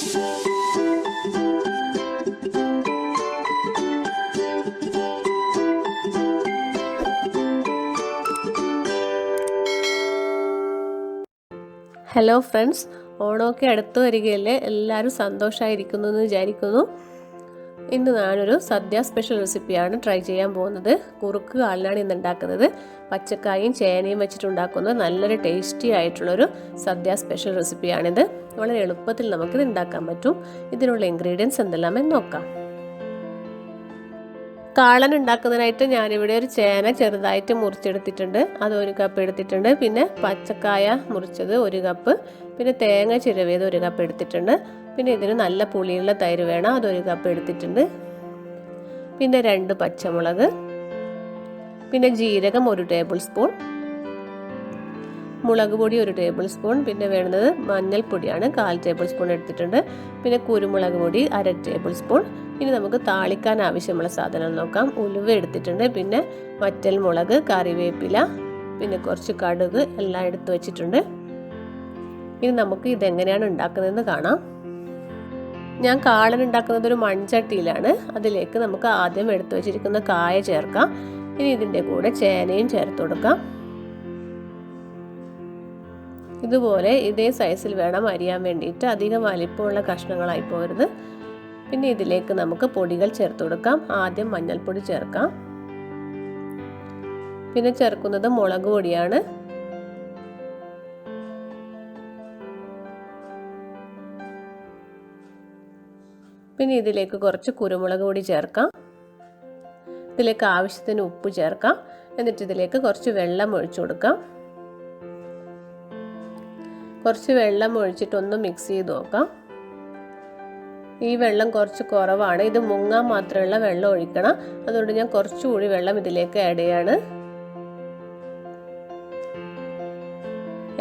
Hello friends, ഓണമൊക്കെ അടുത്ത് വരികയല്ലേ. എല്ലാവരും സന്തോഷമായിരിക്കുന്നു എന്ന് വിചാരിക്കുന്നു. ഇന്ന് ഞാനൊരു സദ്യ സ്പെഷ്യൽ റെസിപ്പിയാണ് ട്രൈ ചെയ്യാൻ പോകുന്നത്. കുറുക്ക് കാളനാണ് ഇന്ന് ഉണ്ടാക്കുന്നത്. പച്ചക്കായും ചേനയും വെച്ചിട്ടുണ്ടാക്കുന്ന നല്ലൊരു ടേസ്റ്റി ആയിട്ടുള്ളൊരു സദ്യ സ്പെഷ്യൽ റെസിപ്പിയാണിത്. വളരെ എളുപ്പത്തിൽ നമുക്കിത് ഉണ്ടാക്കാൻ പറ്റും. ഇതിനുള്ള ഇൻഗ്രീഡിയൻസ് എന്തെല്ലാമെന്ന് നോക്കാം. കാളൻ ഉണ്ടാക്കുന്നതിനായിട്ട് ഞാനിവിടെ ഒരു ചേന ചെറുതായിട്ട് മുറിച്ചെടുത്തിട്ടുണ്ട്, അത് 1 കപ്പ് എടുത്തിട്ടുണ്ട്. പിന്നെ പച്ചക്കായ മുറിച്ചത് 1 കപ്പ്, പിന്നെ തേങ്ങ ചിരവിയത് 1 കപ്പ് എടുത്തിട്ടുണ്ട്. പിന്നെ ഇതിന് നല്ല പുളിയുള്ള തൈര് വേണം, അത് 1 കപ്പ് എടുത്തിട്ടുണ്ട്. പിന്നെ 2 പച്ചമുളക്, പിന്നെ ജീരകം 1 ടേബിൾ സ്പൂൺ, മുളക് പൊടി 1 ടേബിൾ സ്പൂൺ, പിന്നെ വേണ്ടത് മഞ്ഞൾപ്പൊടിയാണ് 1/4 ടേബിൾ സ്പൂൺ എടുത്തിട്ടുണ്ട്. പിന്നെ കുരുമുളക് പൊടി 1/2 ടേബിൾ സ്പൂൺ. ഇനി നമുക്ക് താളിക്കാൻ ആവശ്യമുള്ള സാധനം നോക്കാം. ഉലുവ എടുത്തിട്ടുണ്ട്, പിന്നെ വറ്റൽ മുളക്, കറിവേപ്പില, പിന്നെ കുറച്ച് കടുക് എല്ലാം എടുത്തു വെച്ചിട്ടുണ്ട്. ഇനി നമുക്ക് ഇതെങ്ങനെയാണ് ഉണ്ടാക്കുന്നതെന്ന് കാണാം. ഞാൻ കാളൻ ഉണ്ടാക്കുന്നത് ഒരു മൺചട്ടിയിലാണ്. അതിലേക്ക് നമുക്ക് ആദ്യം എടുത്തു വെച്ചിരിക്കുന്ന കായ ചേർക്കാം. ഇനി ഇതിൻ്റെ കൂടെ ചേനയും ചേർത്ത് കൊടുക്കാം. ഇതുപോലെ ഇതേ സൈസിൽ വേണം അരിയാൻ വേണ്ടിയിട്ട്, അധികം വലിപ്പമുള്ള കഷ്ണങ്ങളായി പോകരുത്. പിന്നെ ഇതിലേക്ക് നമുക്ക് പൊടികൾ ചേർത്ത് കൊടുക്കാം. ആദ്യം മഞ്ഞൾപ്പൊടി ചേർക്കാം, പിന്നെ ചേർക്കുന്നത് മുളക് പൊടിയാണ്. പിന്നെ ഇതിലേക്ക് കുറച്ച് കുരുമുളക് പൊടി ചേർക്കാം. ഇതിലേക്ക് ആവശ്യത്തിന് ഉപ്പ് ചേർക്കാം. എന്നിട്ട് ഇതിലേക്ക് കുറച്ച് വെള്ളം ഒഴിച്ചു കൊടുക്കാം. കുറച്ച് വെള്ളം ഒഴിച്ചിട്ടൊന്ന് മിക്സ് ചെയ്ത് നോക്കാം. ഈ വെള്ളം കുറച്ച് കുറവാണ്, ഇത് മുങ്ങാൻ മാത്രമുള്ള വെള്ളം ഒഴിക്കണം. അതുകൊണ്ട് ഞാൻ കുറച്ചുകൂടി വെള്ളം ഇതിലേക്ക് ആഡ് ചെയ്യാണ്.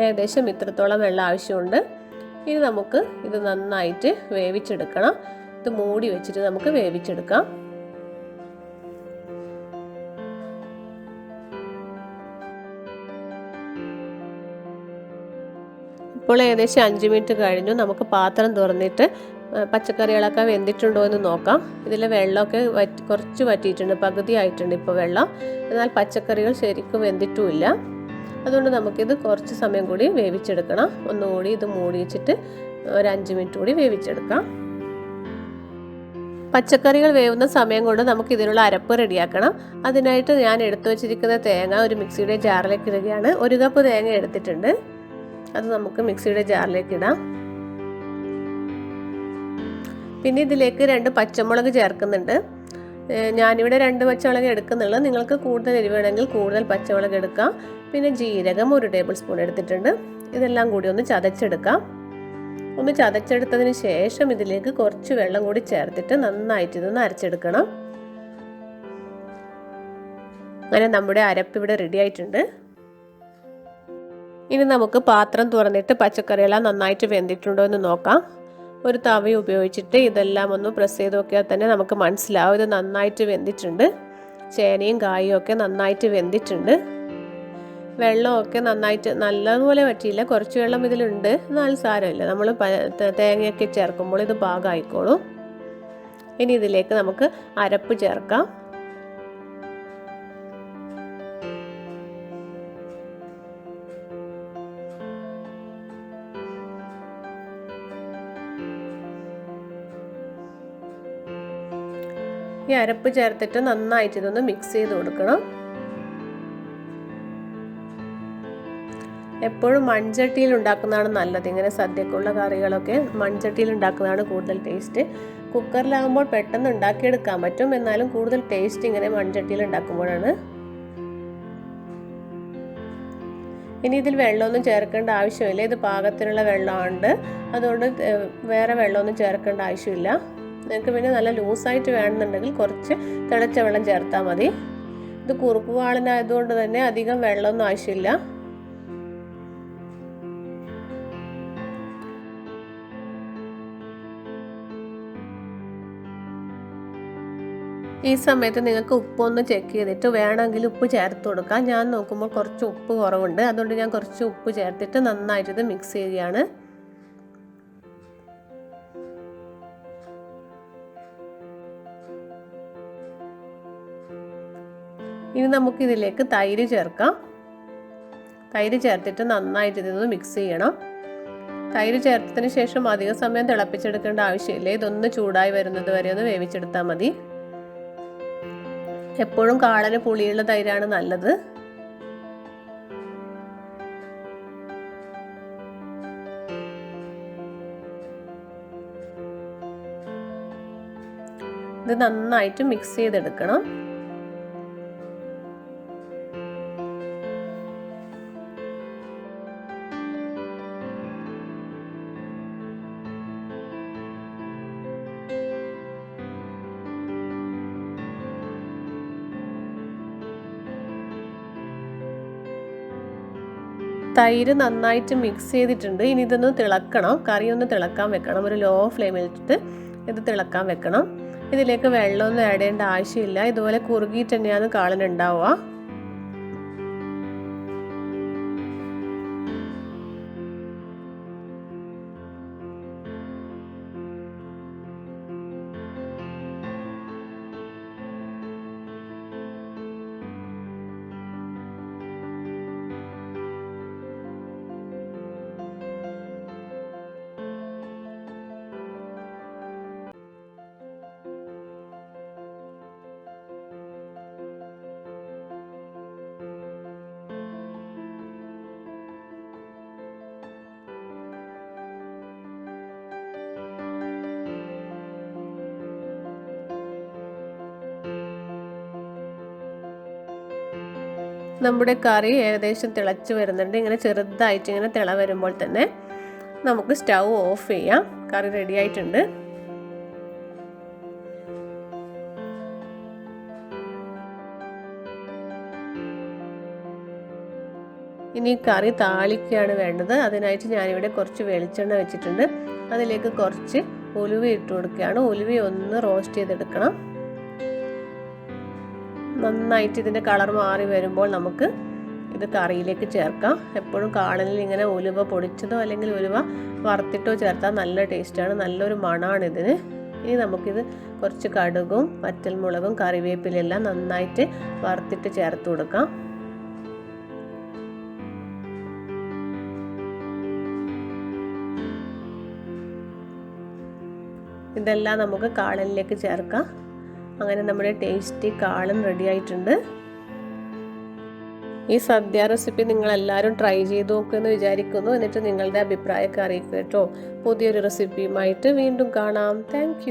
ഏകദേശം ഇത്രത്തോളം വെള്ളം ആവശ്യമുണ്ട്. ഇനി നമുക്ക് ഇത് നന്നായിട്ട് വേവിച്ചെടുക്കണം. ഇത് മൂടി വെച്ചിട്ട് നമുക്ക് വേവിച്ചെടുക്കാം. ഇപ്പോൾ ഏകദേശം 5 മിനിറ്റ് കഴിഞ്ഞു. നമുക്ക് പാത്രം തുറന്നിട്ട് പച്ചക്കറികളൊക്കെ വെന്തിട്ടുണ്ടോ എന്ന് നോക്കാം. ഇതിൽ വെള്ളമൊക്കെ കുറച്ച് വറ്റിയിട്ടുണ്ട്, പകുതി ആയിട്ടുണ്ട് ഇപ്പോൾ വെള്ളം. എന്നാൽ പച്ചക്കറികൾ ശരിക്കും വെന്തിട്ടുമില്ല. അതുകൊണ്ട് നമുക്കിത് കുറച്ച് സമയം കൂടി വേവിച്ചെടുക്കണം. ഒന്നുകൂടി ഇത് മൂടി വെച്ചിട്ട് ഒരു 5 മിനിറ്റ് കൂടി വേവിച്ചെടുക്കാം. പച്ചക്കറികൾ വേവുന്ന സമയം കൊണ്ട് നമുക്ക് ഇതിനുള്ള അരപ്പ് റെഡിയാക്കണം. അതിനായിട്ട് ഞാൻ എടുത്തു വച്ചിരിക്കുന്ന തേങ്ങ ഒരു മിക്സിയുടെ ജാറിലേക്ക് ഇടുകയാണ്. 1 കപ്പ് തേങ്ങ എടുത്തിട്ടുണ്ട്, അത് നമുക്ക് മിക്സിയുടെ ജാറിലേക്ക് ഇടാം. പിന്നെ ഇതിലേക്ക് 2 പച്ചമുളക് ചേർക്കുന്നുണ്ട്. ഞാനിവിടെ 2 പച്ചമുളക് എടുക്കുന്നുള്ളൂ. നിങ്ങൾക്ക് കൂടുതൽ എരിവേണമെങ്കിൽ കൂടുതൽ പച്ചമുളക് എടുക്കാം. പിന്നെ ജീരകം 1 ടേബിൾ സ്പൂൺ എടുത്തിട്ടുണ്ട്. ഇതെല്ലാം കൂടി ഒന്ന് ചതച്ചെടുക്കാം. ഒന്ന് ചതച്ചെടുത്തതിന് ശേഷം ഇതിലേക്ക് കുറച്ച് വെള്ളം കൂടി ചേർത്തിട്ട് നന്നായിട്ട് ഇതൊന്ന് അരച്ചെടുക്കണം. അങ്ങനെ നമ്മുടെ അരപ്പ് ഇവിടെ റെഡി ആയിട്ടുണ്ട്. ഇനി നമുക്ക് പാത്രം തുറന്നിട്ട് പച്ചക്കറിയെല്ലാം നന്നായിട്ട് വെന്തിട്ടുണ്ടോ എന്ന് നോക്കാം. ഒരു തവി ഉപയോഗിച്ചിട്ട് ഇതെല്ലാം ഒന്ന് പ്രസ് ചെയ്ത് നോക്കിയാൽ തന്നെ നമുക്ക് മനസ്സിലാവും ഇത് നന്നായിട്ട് വെന്തിട്ടുണ്ട്. ചേനയും കായും ഒക്കെ നന്നായിട്ട് വെന്തിട്ടുണ്ട്. വെള്ളമൊക്കെ നന്നായിട്ട് നല്ലതുപോലെ പറ്റിയില്ല, കുറച്ച് വെള്ളം ഇതിലുണ്ട്. എന്നാലും സാരമില്ല, നമ്മൾ തേങ്ങയൊക്കെ ചേർക്കുമ്പോൾ ഇത് പാകമായിക്കോളും. ഇനി ഇതിലേക്ക് നമുക്ക് അരപ്പ് ചേർക്കാം. ഈ അരപ്പ് ചേർത്തിട്ട് നന്നായിട്ട് ഇതൊന്ന് മിക്സ് ചെയ്ത് കൊടുക്കണം. എപ്പോഴും മൺചട്ടിയിൽ ഉണ്ടാക്കുന്നതാണ് നല്ലത്. ഇങ്ങനെ സദ്യക്കുള്ള കറികളൊക്കെ മൺചട്ടിയിൽ ഉണ്ടാക്കുന്നതാണ് കൂടുതൽ ടേസ്റ്റ്. കുക്കറിലാകുമ്പോൾ പെട്ടെന്ന് ഉണ്ടാക്കിയെടുക്കാൻ പറ്റും, എന്നാലും കൂടുതൽ ടേസ്റ്റ് ഇങ്ങനെ മൺചട്ടിയിൽ ഉണ്ടാക്കുമ്പോഴാണ്. ഇനി ഇതിൽ വെള്ളമൊന്നും ചേർക്കേണ്ട ആവശ്യമില്ല, ഇത് പാകത്തിനുള്ള വെള്ളമുണ്ട്. അതുകൊണ്ട് വേറെ വെള്ളമൊന്നും ചേർക്കേണ്ട ആവശ്യമില്ല. നിങ്ങൾക്ക് പിന്നെ നല്ല ലൂസായിട്ട് വേണമെന്നുണ്ടെങ്കിൽ കുറച്ച് തിളച്ച വെള്ളം ചേർത്താൽ മതി. ഇത് കുറുക്ക് കാളനായതുകൊണ്ട് തന്നെ അധികം വെള്ളമൊന്നും ആവശ്യമില്ല. ഈ സമയത്ത് നിങ്ങൾക്ക് ഉപ്പൊന്ന് ചെക്ക് ചെയ്തിട്ട് വേണമെങ്കിൽ ഉപ്പ് ചേർത്ത് കൊടുക്കാം. ഞാൻ നോക്കുമ്പോൾ കുറച്ച് ഉപ്പ് കുറവുണ്ട്, അതുകൊണ്ട് ഞാൻ കുറച്ച് ഉപ്പ് ചേർത്തിട്ട് നന്നായിട്ട് ഇത് മിക്സ് ചെയ്യുകയാണ്. ഇനി നമുക്കിതിലേക്ക് തൈര് ചേർക്കാം. തൈര് ചേർത്തിട്ട് നന്നായിട്ട് ഇതൊന്ന് മിക്സ് ചെയ്യണം. തൈര് ചേർത്തതിന് ശേഷം അധിക സമയം തിളപ്പിച്ചെടുക്കേണ്ട ആവശ്യമില്ല. ഇതൊന്ന് ചൂടായി വരുന്നത് വരെ ഒന്ന് വേവിച്ചെടുത്താൽ മതി. എപ്പോഴും കാളന് പുളിയുള്ള തൈരാണ് നല്ലത്. ഇത് നന്നായിട്ട് മിക്സ് ചെയ്തെടുക്കണം. തൈര് നന്നായിട്ട് മിക്സ് ചെയ്തിട്ടുണ്ട്. ഇനി ഇതൊന്ന് തിളക്കണം. കറി ഒന്ന് തിളക്കാൻ വെക്കണം. ഒരു ലോ ഫ്ലെയിമിൽ ഇട്ടിട്ട് ഇത് തിളക്കാൻ വെക്കണം. ഇതിലേക്ക് വെള്ളമൊന്നും ആഡ് ചെയ്യേണ്ട ആവശ്യമില്ല. ഇതുപോലെ കുറുകിയിട്ട് തന്നെയാണ് കാളൻ ഉണ്ടാവുക. നമ്മുടെ കറി ഏകദേശം തിളച്ച് വരുന്നുണ്ട്. ഇങ്ങനെ ചെറുതായിട്ട് ഇങ്ങനെ തിള വരുമ്പോൾ തന്നെ നമുക്ക് സ്റ്റൗ ഓഫ് ചെയ്യാം. കറി റെഡി ആയിട്ടുണ്ട്. ഇനി കറി താളിക്കുകയാണ് വേണ്ടത്. അതിനായിട്ട് ഞാനിവിടെ കുറച്ച് വെളിച്ചെണ്ണ വെച്ചിട്ടുണ്ട്. അതിലേക്ക് കുറച്ച് ഉലുവ ഇട്ട് കൊടുക്കുകയാണ്. ഉലുവ ഒന്ന് റോസ്റ്റ് ചെയ്തെടുക്കണം. നന്നായിട്ട് ഇതിൻ്റെ കളർ മാറി വരുമ്പോൾ നമുക്ക് ഇത് കറിയിലേക്ക് ചേർക്കാം. എപ്പോഴും കാളനിൽ ഇങ്ങനെ ഉലുവ പൊടിച്ചതോ അല്ലെങ്കിൽ ഉലുവ വറുത്തിട്ടോ ചേർത്താൽ നല്ല ടേസ്റ്റാണ്. നല്ലൊരു മണമാണ് ഇതിന്. ഇനി നമുക്കിത് കുറച്ച് കടുകും വറ്റൽമുളകും കറിവേപ്പിലെല്ലാം നന്നായിട്ട് വറുത്തിട്ട് ചേർത്ത് കൊടുക്കാം. ഇതെല്ലാം നമുക്ക് കാളനിലേക്ക് ചേർക്കാം. അങ്ങനെ നമ്മുടെ ടേസ്റ്റി കാളൻ റെഡി ആയിട്ടുണ്ട്. ഈ സദ്യ റെസിപ്പി നിങ്ങളെല്ലാവരും ട്രൈ ചെയ്ത് നോക്കുമെന്ന് വിചാരിക്കുന്നു. എന്നിട്ട് നിങ്ങളുടെ അഭിപ്രായമൊക്കെ അറിയിക്കുക കേട്ടോ. പുതിയൊരു റെസിപ്പിയുമായിട്ട് വീണ്ടും കാണാം. താങ്ക്